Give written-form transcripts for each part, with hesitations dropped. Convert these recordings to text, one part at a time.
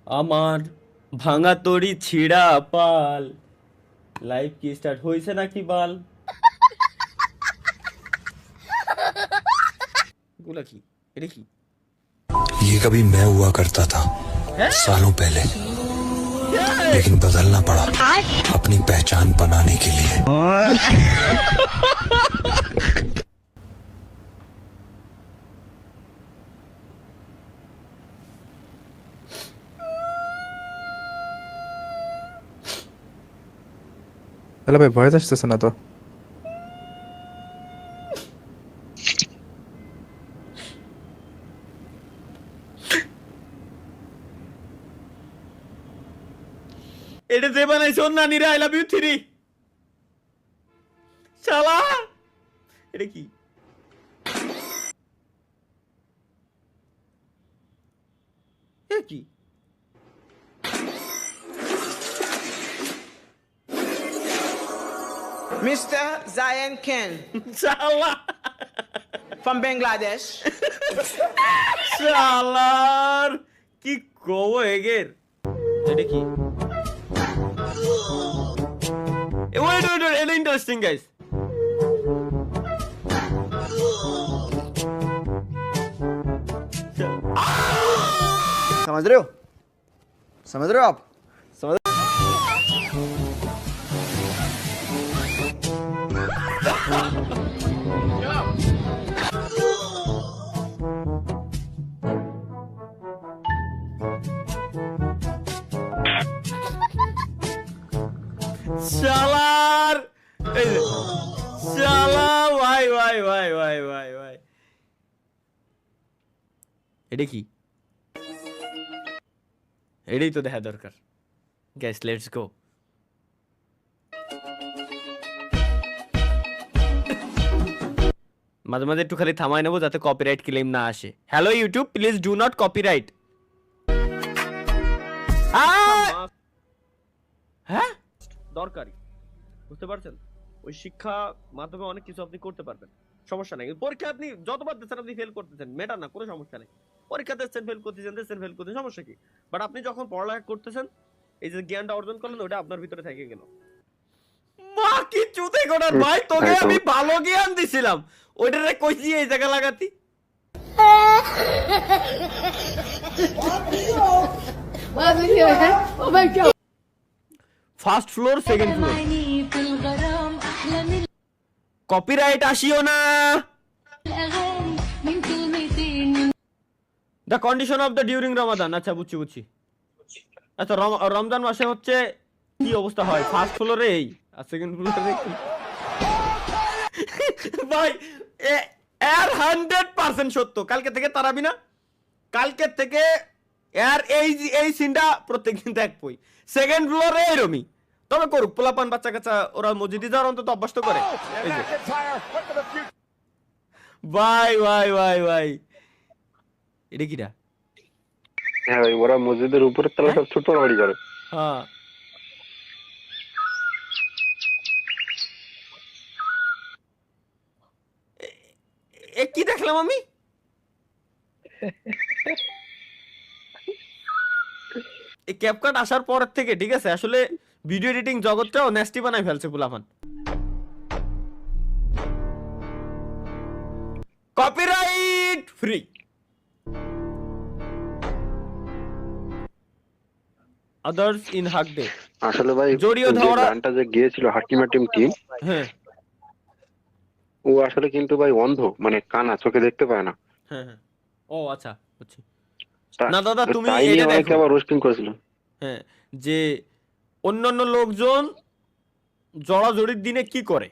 আমার ভাঙা তড়ি ছিঁড়া পাল, লাইফ কি স্টার্ট হয়েছে নাকি বাল? এগুলা কি? এটা কি? ये कभी मैं हुआ करता था सालों पहले, लेकिन बदलना पड़ा अपनी पहचान बनाने के लिए। হ্যালো ভাই, ভয়েস আসতেছে না তো? এটা যে বানাইছে ওর নানি রে, আই লাভ ইউ থ্রি। শালা এটা কি? এ কি? Mr. Zayan Ken শালা from Bangladesh. শালার কি কব এগের? এটা কি? ওয়েট ওয়েট ওয়েট, এটা ইন্টারেস্টিং গাইস। समझ रहे हो? समझ रहे हो आप? समझ শালার এই যে, শালা ভাই ভাই ভাই ভাই ভাই ভাই, এটা কি? এটাই তো দেখা দরকার গাইস। Let's go. মাঝে মাঝে একটু খালি থামাই নেবো যাতে কপিরাইট ক্লেম না আসে। Hello YouTube, please do not copyright. হ্যাঁ দরকারি, বুঝতে পারছেন? ওই শিক্ষা মাধ্যমে অনেক কিছু আপনি করতে পারবেন, সমস্যা নাই। পরীক্ষা আপনি যতবার দিচ্ছেন আপনি ফেল করতেছেন, মেটার না, কোনো সমস্যা নেই। পরীক্ষা দিচ্ছেন, ফেল করতেছেন, ফেল করতেছেন, সমস্যা কি? বাট আপনি যখন পড়ালেখা করতেছেন, এই যে জ্ঞানটা অর্জন করলেন, ওটা আপনার ভিতরে থেকে গেল। মা কি চুতে গোড়ার ভাই, তোকে আমি ভালো জ্ঞান দিছিলাম, ওইটারে কইছি এই জায়গা লাগাতি। First floor, second floor, copyright আসিও না। The condition of the during Ramadan. আচ্ছা বুঝছি বুঝছি। আচ্ছা রমজান মাসে হচ্ছে কি অবস্থা হয়? ফার্স্ট ফ্লোরে এই, আর সেকেন্ড ফ্লোরে কি? ভাই এর 100% সত্য। কালকে থেকে তারাবি না, কালকে থেকে এর এই সিনটা প্রত্যেকদিন দেখবই। সেকেন্ড ফ্লোরে এরমি, তবে করুক পোলাপান বাচ্চা কাচ্চা, ওরা মসজিদে যাওয়ার অন্তত অভ্যাস তো করে। ভাই ভাই ভাই ভাই, এটা কিটা? হ্যাঁ ভাই, ওরা মসজিদের উপরের তলা সব ছোট বাড়ি করে। হ্যাঁ এ কি দেখলাম আমি? এই ক্যাপকাট আসার পর থেকে ঠিক আছে, আসলে ভিডিও এডিটিং জগৎটাও নেস্টি বানাই ফেলছে পুলাফান। Copyright free. আদার্স ইন হাক ডে। আসলে ভাই জড়িয়ে যে ধরা, গানটা যে গিয়েছিল হাকিমা টিম, হ্যাঁ ও আসলে কিন্তু ভাই অন্ধ, মানে কানা, চোখে দেখতে পায় না। হ্যাঁ হ্যাঁ, ও আচ্ছা বুঝছি। তা- না দাদা তুমি তাই নিয়ে এটা অনেকে দেখো, আবার রোস্টিং করেছিল। হ্যাঁ, যে অন্যান্য লোকজন জড়াজড়ির দিনে কি করে।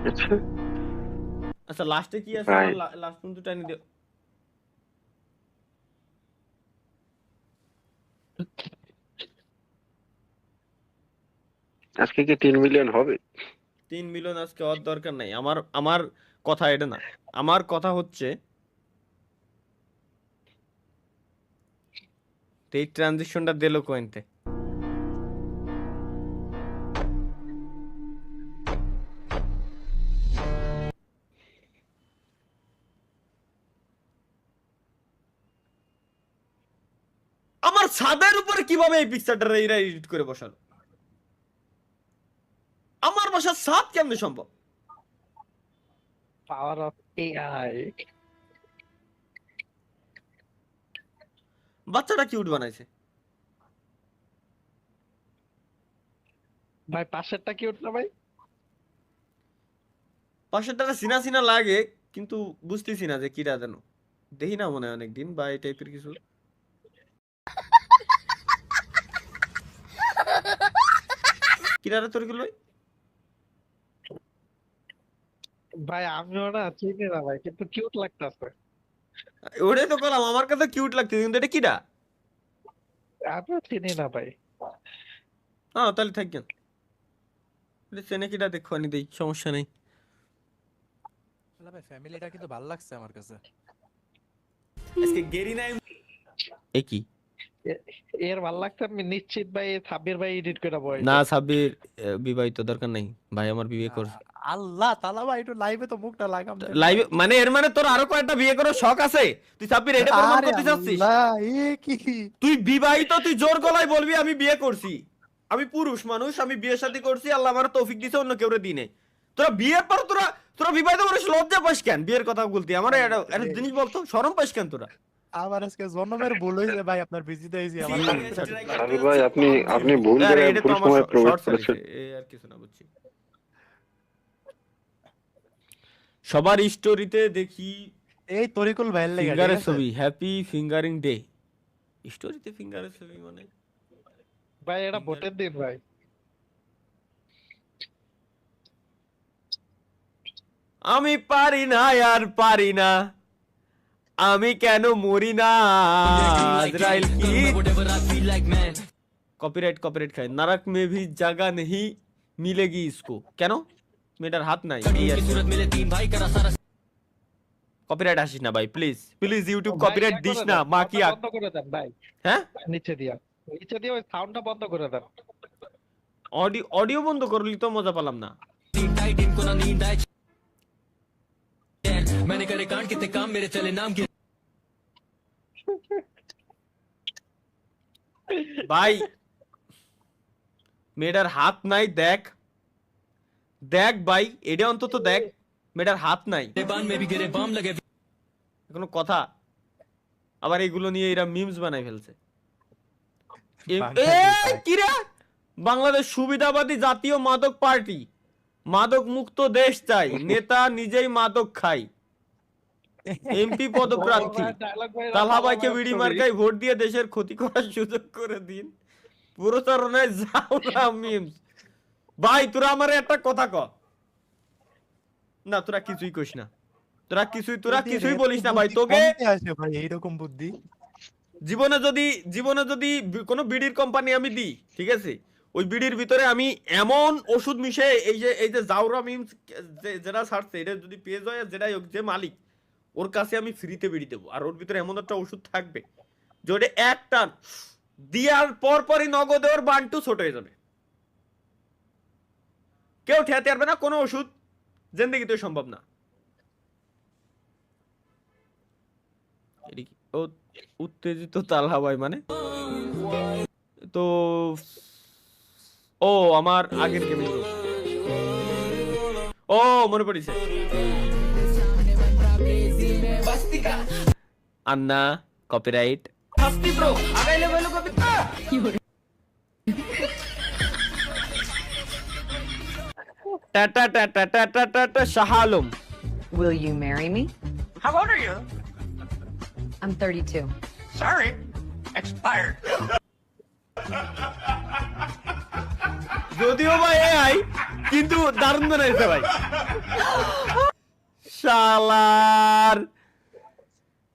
আচ্ছা আচ্ছা লাস্টে কি আছে? Right. লাস্ট পর্যন্ত টাইনি দিও। আজকে কি 3 মিলিয়ন হবে? 3 মিলিয়ন আজকে হওয়ার দরকার নাই। আমার আমার কথা এটা না, আমার কথা হচ্ছে এই ট্রানজিশনটা দিল কোয়েন্তে। আমার ছাদের উপরে কিভাবে এই পিকচারটা এরা এডিট করে বসালো? আমার বাসার ছাদ কেমনে সম্ভব? Power of AI. বাচ্চাটা কিউট বানাইছে। ভাই পাশেরটা কি উঠলো ভাই? পাশেরটা সিনা সিনা লাগে, কিন্তু বুঝতেছি না যে কিরা যেন, দেখি না মনে হয় অনেকদিন বা এই টাইপের কিছু। কিরারে তোর গুলো ভাই আমিও না চিনি না ভাই, কিন্তু কিউট লাগতেছে। ওটাই তো করলাম, আমার কাছে কিউট লাগতেছে, কিন্তু এটা কিরা? আমিও চিনি না ভাই। হ্যাঁ তাহলে থাকেন, চেনে কিরা দেখো আনি দেই, সমস্যা নেই। শালা ভাই ফ্যামিলিটা কিন্তু ভালো লাগছে আমার কাছে। আজকে গেরি নাই এ কি এর ভালো লাগছে, আমি নিশ্চিত ভাই সাব্বির ভাই এডিট করে বয়। না, সাব্বির বিবাহিত, দরকার নাই ভাই, আমার বিয়ে কর। আল্লাহ তালা ভাই একটু লাইভে তো মুখটা লাগাম দেন। লাইভে মানে এর মানে তোর আরো কয়েকটা বিয়ে করার শখ আছে? তুই সাব্বির এটা প্রমাণ আরে করতে চাচ্ছিস? আল্লাহ, এ কি? তুই বিবাহিত, তুই জোর গলায় বলবি আমি বিয়ে করছি, আমি পুরুষ মানুষ, আমি বিয়ে শাদী করছি, আল্লাহ আমার তৌফিক দিছে, অন্য কেউ দিই নাই। তোরা বিয়ের পর তোরা বিবাহিত করিস, লজ্জা পাস কেন বিয়ের কথা বলতে? আমার একটা জিনিস বলতো, শরম পাস কেন তোরা? আমার আজকে জন্মের ভুল হয়েছে ভাই, আপনার বিজিতে হয়েছি আমার। সাবির ভাই আপনি ভুল আরে জায়গায় এটা ভুল তো আমার সময় প্রবেশ শর্টস করেছেন। এই আর কিছু না, বুঝছি। সবার স্টোরিতে দেখি এই তরিকুল ভাইয়ের লেগে ফিঙ্গারের ছবি, হ্যাপি ফিঙ্গারিং ডে। স্টোরিতে ফিঙ্গারের ছবি মানে ভাই এটা ভোটের দিন ভাই। আমি পারি না আর পারি না, আমি কেন মরি না, আজরাইল কি কপিরাইট খায়, নরক মে ভি জায়গা নেহি মিলেগি ইসকো। কেন? মেয়েটার হাত নাই। কপিরাইট আসিস না ভাই, প্লিজ প্লিজ, ইউটিউব ভাই, কপিরাইট ইয়া দিস করে না, দেন, মা কি সাউন্ডটা বন্ধ করে দেন ভাই। হ্যাঁ নিচে দিয়ে ওই সাউন্ডটা বন্ধ করে দেন। অডিও বন্ধ করলি তো মজা পেলাম না। ভাই মেয়েটার হাত নাই, দেখ দেখ ভাই, এটা অন্তত দেখ, মেয়েটার হাত নাই, কোনো কথা? আবার এগুলো নিয়ে এরা মিমস বানাই ফেলছে। কিরা বাংলাদেশ সুবিধাবাদী জাতীয় মাদক পার্টি, মাদক মুক্ত দেশ চাই, নেতা নিজেই মাদক খায়, এমপি পদপ্রার্থী তালহা ভাইকে বিড়ি মার্কায় ভোট দিয়ে দেশের ক্ষতি করার সুযোগ করে দিন, প্রচারণায় যাও না মিমস। ভাই তোরা আমারে একটা কথা ক না, তোরা কিছুই কইস না, তোরা কিছুই বলিস না ভাই। তোকে আসে ভাই এইরকম বুদ্ধি। জীবনে যদি কোনো বিড়ির কোম্পানি আমি দিই, ঠিক আছে, ওই বিড়ির ভিতরে আমি এমন ওষুধ মিশে এই যে জাউরা মিমস যেটা ছাড়ছে, এটা যদি পেজ হয়, যেটাই হোক, যে মালিক ওর কাছে আমি ফ্রিতে বিড়ি দেবো, আর ওর ভিতরে এমন একটা ওষুধ থাকবে যে ওটা এক টান দিয়ার পরই নগদে ওর বান্টু ছোট হয়ে যাবে, কেউ ঠেয়াতে পারবে না, কোনো ওষুধ জিন্দেগিতে সম্ভব না। উত্তেজিত তালহা ভাই মানে তো, ও আমার আগের গেমে, ও মনে পড়েছে, আন্না copyright tata tata tata tata Shah Alam. Will you marry me? How old are you? I'm 32. Sorry, expired. যদিও ভাই এআই, কিন্তু দারুণ বানাইছে ভাই শালার।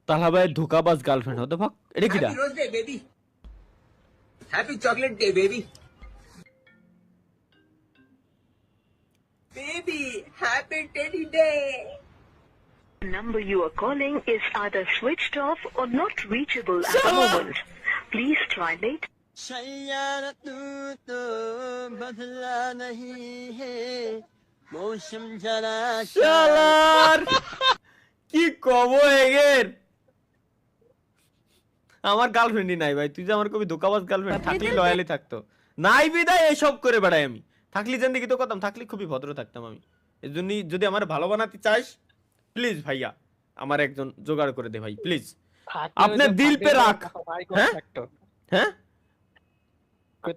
তালহা ভাইয়ের ধোকাবাজ গার্লফ্রেন্ড হতে ভাগ, এটা কিটা? Happy Rose Day, baby. Happy Chocolate Day, baby. Baby, happy Teddy Day. The number you are calling is either switched off or not reachable at the moment. Please try later. শালার কি কব এগের, আমার গার্লফ্রেন্ডই নাই ভাই, তুই যে আমার কবি ধোকাবাজ গার্লফ্রেন্ড, থাকলে লয়ালি থাকতো, নাই বিদায় এসব করে বেড়াই আমি, থাকলি জিন্দেগি তো করতাম, থাকলে খুবই ভদ্র থাকতাম আমি। এর জন্যই যদি আমার ভালো বানাতে চাস প্লিজ ভাইয়া আমার একজন জোগাড় করে দে ভাই প্লিজ, আপনার দিল পে রাখ। হ্যাঁ হ্যাঁ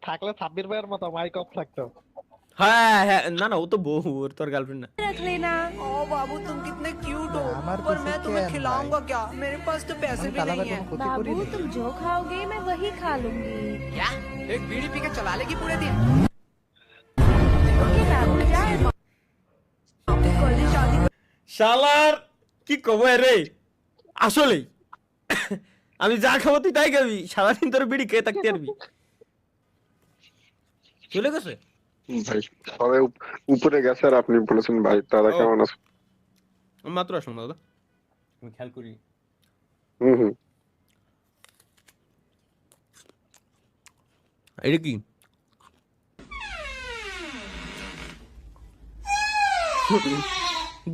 থাকলে সাব্বির ভাইয়ের মতো মাইক অফ থাকতো। হ্যাঁ হ্যাঁ, না না ও তো বউ, ওর তোর গার্লফ্রেন্ড না। रख लेना। ओ बाबू तुम कितने क्यूट हो, আমার पर কিছু मैं तुम्हें কেন खिलाऊंगा क्या, मेरे पास तो पैसे আমি भी কালাবার नहीं है। কোনো ক্ষতি করিনি। तुम जो खाओगे मैं वही खा लूंगी। क्या एक बीड़ी पी के चला लेगी पूरे दिन? ओके बाबू जाए। कॉलेज शादी শালার কি কব রে, আসলেই আমি যা খাবো তুই তাই খাবি, সারাদিন তোর বিড়ি খেয়ে থাকতে পারবি। চলে গেছে ভাই সবাই উপরে গেছে আর আপনি বলেছেন ভাই দাদা ও। কেমন আছে? আমি মাত্র আসুন দাদা, আমি খেয়াল করি। হুম। এটা কি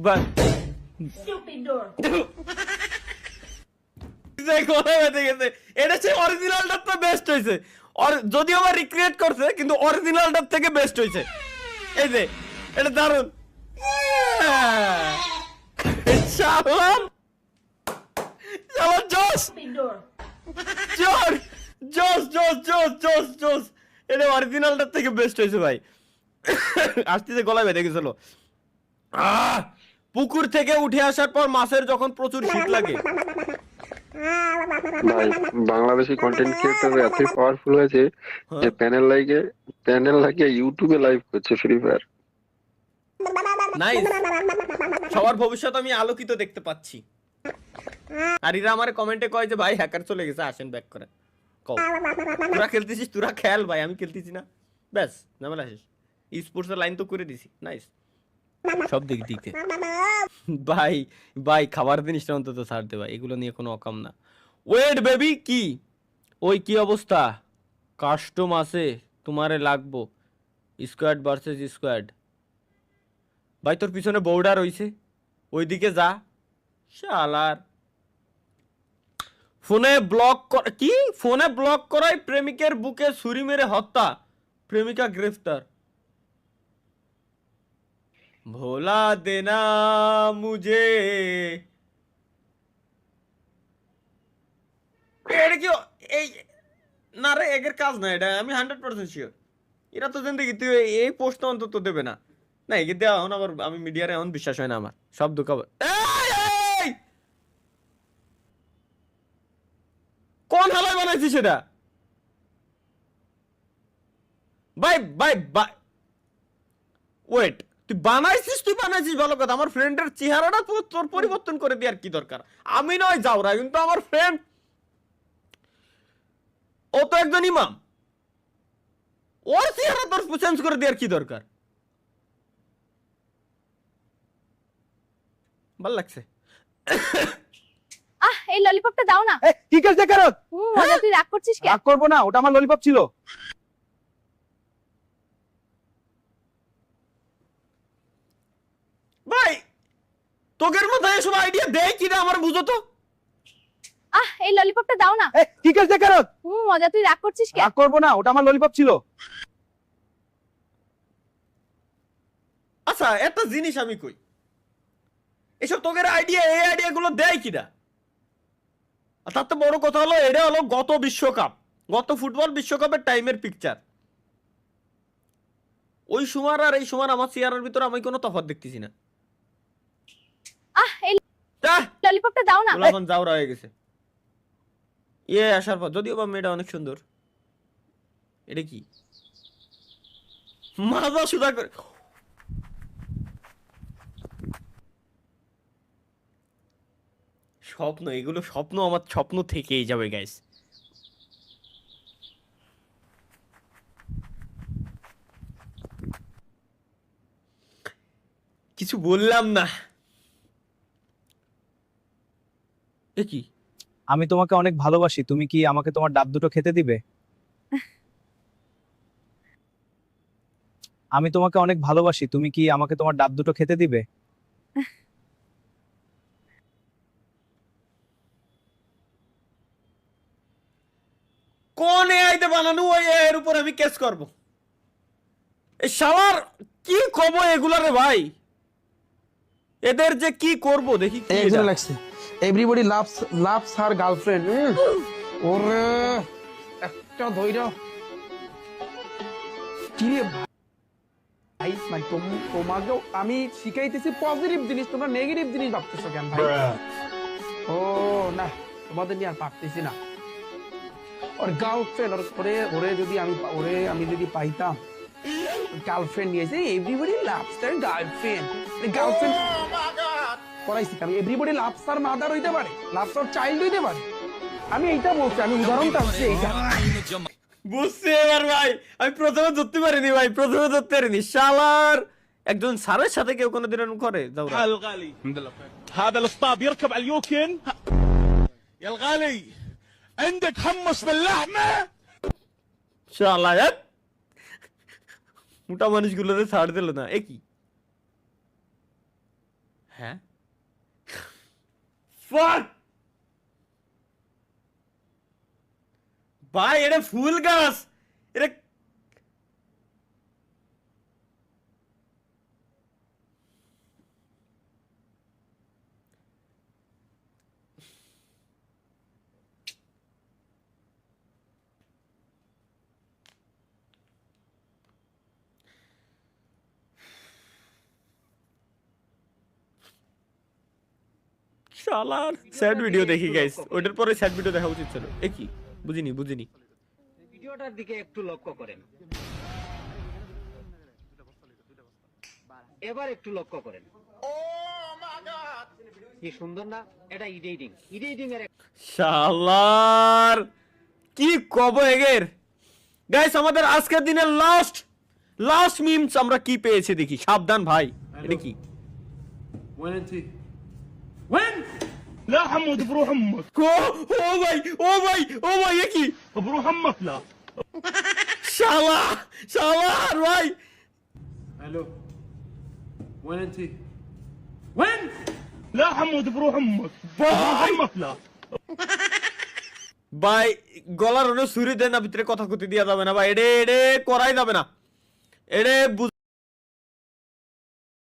বা এটা সে অরিজিনালটা তো বেস্ট হয়েছে, যদিও আবার রিক্রিয়েট করছে কিন্তু অরিজিনালটার থেকে বেস্ট হয়েছে। এই যে এটা দারুন, শালার শালার জোস জোস জোস জোস জোস জোস জোস, এটা অরিজিনালটার থেকে বেস্ট হয়েছে ভাই। আসতে গলায় বেঁধে গেছিল। পুকুর থেকে উঠে আসার পর মাছের যখন প্রচুর শীত লাগে। ভাই বাংলাদেশি কন্টেন্ট ক্রিয়েটর এতই পাওয়ারফুল হয়েছে যে প্যানেল লাগিয়ে ইউটিউবে লাইভ করছে ফ্রি ফায়ার। নাইস, সবার ভবিষ্যৎ আমি আলোকিত দেখতে পাচ্ছি। আর এরা আমার কমেন্টে কয় যে ভাই হ্যাকার চলে গেছে, আসেন ব্যাক করে। কও তোরা খেলতেছিস, তোরা খেল ভাই, আমি খেলতেছি না, ব্যাস ঝামেলা শেষ। স্পোর্টসের লাইন তো করে দিছি, নাইস সব দিক দিকে। ভাই ভাই খাবার জিনিসটা অন্তত ছাড় দে ভাই, এগুলো নিয়ে কোনো অকাম না। ওয়েট বেবি কি ওই কি অবস্থা, কাস্টম আছে তোমারে লাগবো, স্কোয়াড ভার্সেস স্কোয়াড। ভাই তোর পিছনে বর্ডার হইছে, ওইদিকে যা। শালার ফোনে ব্লক কি, ফোনে ব্লক করাই প্রেমিকের বুকে ছুরি মেরে হত্যা, প্রেমিকা গ্রেফতার। ভোলা দেনা মুঝে, এটা কি এই না রে, এগের কাজ না এটা, আমি 100% শিওর। এরা তো জিন্দগি তুই এই পোস্ট অন্তত দেবে না, না এগে দেওয়া এখন আবার আমি মিডিয়ারে এখন বিশ্বাস হয় না আমার, সব দুঃখাবার। কোন হালায় বানাইছিস সেটা? ভাই ভাই ভাই ওয়েট, তুই বানাইছিস ভালো কথা, আমার ফ্রেন্ডের চেহারাটা তোর পরিবর্তন করে দেওয়ার কি দরকার? আমি নয় যাওরা, কিন্তু আমার ফ্রেন্ড ও তো একজন ইমাম, ওর চেহারা তোর চেঞ্জ করে দেওয়ার কি দরকার? ভাল লাগছে। এই ললিপপটা দাও না। কি করছে কারত? মজা, তুই রাগ করছিস কেন? রাগ করবো না, ওটা আমার ললিপপ ছিল। ভাই তোকের মাথায় এসব আইডিয়া দেয় কিনা আমার বুঝো তো। এই ললিপপটা দাও না। কি করছে কারত? মজা, তুই রাগ করছিস কেন? রাগ করবো না, ওটা আমার ললিপপ ছিল। আচ্ছা একটা জিনিস আমি কই, এসব তোকের আইডিয়া এই আইডিয়া গুলো দেয় কিনা? আর তার তো বড় কথা হলো এটা হলো গত ফুটবল বিশ্বকাপের টাইমের পিকচার। ওই সময় আর এই সময় আমার চেয়ারের ভিতরে আমি কোনো তফাৎ দেখতেছি না। এই ললিপপটা দাও না। এখন যাওরা হয়ে গেছে আসার পর, যদিও বা মেয়েটা অনেক সুন্দর। এটা কি মাজা সুদা করে স্বপ্ন, এগুলো স্বপ্ন, আমার স্বপ্ন থেকেই যাবে গাইস। কিছু বললাম না। এ কি? আমি তোমাকে অনেক ভালোবাসি, তুমি কি আমাকে তোমার ডাব দুটো খেতে দিবে? আমি তোমাকে অনেক ভালোবাসি, তুমি কি আমাকে তোমার ডাব দুটো খেতে দিবে? কোন এআইতে বানানো ওই এর উপর আমি কেস করব। এই শালার কি কব এগুলারে ভাই, এদের যে কি করব দেখি কি এটা লাগছে এভরিবডি লাভস হার গার্লফ্রেন্ড ওরে একটা ধইরা কি রে ভাই মানে তোমাকেও আমি শিখাইতেছি পজিটিভ জিনিস, তোমরা নেগেটিভ জিনিস ভাবতেছো কেন ভাই? ও না, তোমাদের নিয়ে আর ভাবতেছি না। ওর গার্লফ্রেন্ড ওরে যদি পাইতাম, গার্লফ্রেন্ড নিয়েছে, এভরিবডি লাভস তার গার্লফ্রেন্ড। গার্লফ্রেন্ড করাইছি আমি, এভরিবডি লাভস তার মাদার হইতে পারে, লাভস তার চাইল্ড হইতে পারে। আমি এইটা বলছি, আমি উদাহরণটা হচ্ছে এইটা। বুঝছি এবার ভাই, আমি প্রথমে ধরতে পারিনি ভাই, প্রথমে ধরতে পারিনি। শালার একজন স্যারের সাথে কেউ কোনোদিন এরকম করে? যাও রে। هذا الاسطاب يركب على اليوكن يا الغالي عندك حمص باللحمه শালা মোটা মানুষগুলোরে ছাড় দিল না, এ কি? হ্যাঁ ফাক ভাই, এটা ফুল গাছ, এটা শালার স্যাড ভিডিও দেখি গাইস, ওইটার পরে স্যাড ভিডিও দেখা উচিত ছিল। এ কি বুঝিনি। ভিডিওটার দিকে একটু লক্ষ্য করেন, এবার একটু লক্ষ্য করেন। কি সুন্দর না? এটা এডিটিং এর শালার কি কব এগের। গাইস আমাদের আজকের দিনের লাস্ট মিমস আমরা কি পেয়েছি দেখি। সাবধান ভাই, এটা কি? لا حمود بروح امك ও ভাই এ কি? بروح امك لا শালার ভাই, الو وين لا حمود بروح امك بروح امك لا ভাই গলার ওনে ছুরি দেন না, ভিতরে কথা কতি দিয়া যাবে না ভাই, এডে করাই যাবে না, এডে